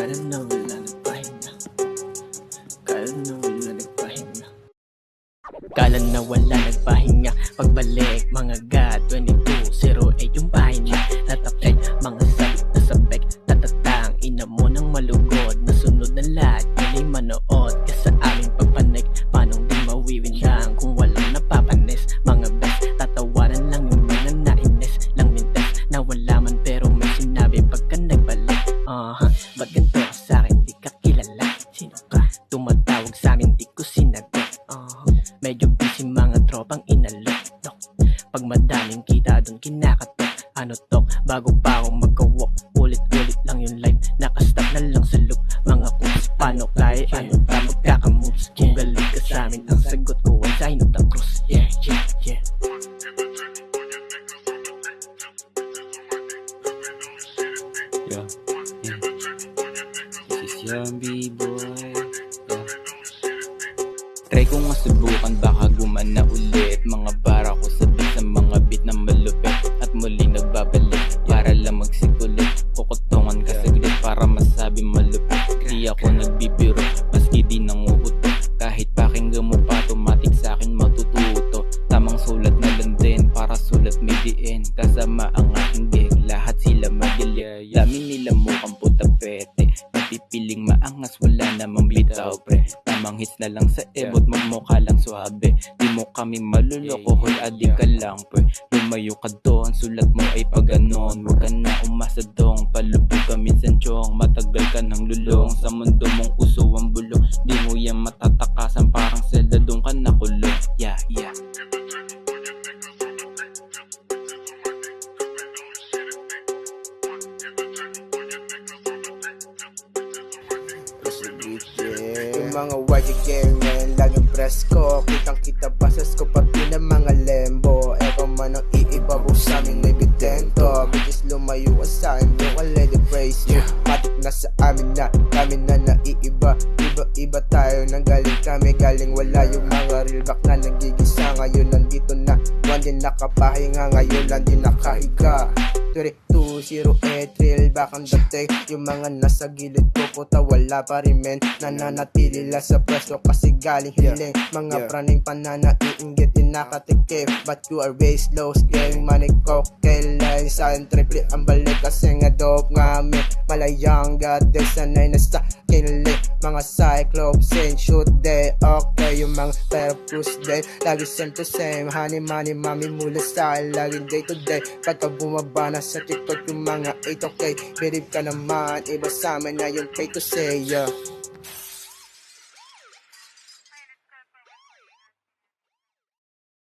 Kala na wala nagpahinga. Kala na wala nagpahinga. Kala na wala nagpahinga. Pagbalik mga God 2208 yung pahinga. Natapik mga sabik na sabik. Tatatang ina mo ng malugod. Nasunod na lahat yun ay manood ka sa aming pagpanik. Paano di mawiwindang kung walang napapanis. Mga best tatawanan lang yung mga nainis. Lang mintes na wala man pero may sinabi pagka nagbalik. Ba't ganito sa'kin di ka kilala? Sino ka? Tumatawag sa'min di ko sinagot. Medyo busy mga tropang inalok. Pag madaming kita dun kinakatok. Ano to? Bago pa ako magkawalk. Ulit-ulit lang yung life. Nakastop na lang sa loop. Mga cooks paano kaya? Ano pa magkakamoves? Kung galit ka sa'min ang sagot ko ay sign of the cross. Yeah, yeah, yeah. Yeah, yeah. This is young B-boy. Yeah. Try ko nga subukan, baka gumana ulit. Mga bara ko sabit sa mga beat na malupit. At muling nagbabalik para lang magsikulit. Kukutungan ka saglit para masabi malupit. Di ako nagbibiro, maski di nanguuto. Kahit pakinggan mo pa, automatic sa'kin matututo. Tamang sulat na lang din, para sulat may diin. Kasama ang aking gang, lahat sila magaling. Dami nila mukhang puta-pete. Napipiling maangas, wala namang bitaw pre. Tamang hits na lang sa ebot, magmukha lang suabe. Di mo kami maluloko, hoy adik ka lang pre. Lumayo ka doon, sulat mo ay paganon. Huwag ka na umasa dong, palubog ka minsan chong. Matagal ka ng lulong, sa mundo mong uso ang bulong. Di mo yan matatakasan, parang selda doon ka nakulong. Yeah, yeah. Yung mga YG gang ngayon laging presko. Kitang kita pasas ko pati ng mga lembo. Eko man ang iibabaw sa amin ay bitento. Bitis lumayo ka sa'kin, yung already praise you. Matik na sa amin na, kami na naiiba. Iba-iba tayo nang galing kami, galing wala. Yung mga real back na nagigisa ngayon nandito na. One din nakapahinga, ngayon lang din nakahiga. 3208 real back ang dating. Yung mga nasa gilid ko puta wala pa rin men. Nananatili lang sa pwesto kasi galing hiling. Mga praning pananaiinggit din nakatikim. But you are way slow scaring money cocktail line. Sa triple ang balik kasi nga dope nga amin. Malayang goddess sanay na sa kinili. Mga cyclops and shoot day. Okay yung mga purpose day. Lagi same to same. Honey money mami mula sa akin lagi day to day. Pagka bumaba na sa TikTok yung mga 8 okay. Believe ka naman iba sa amin na yung pay to say yeah.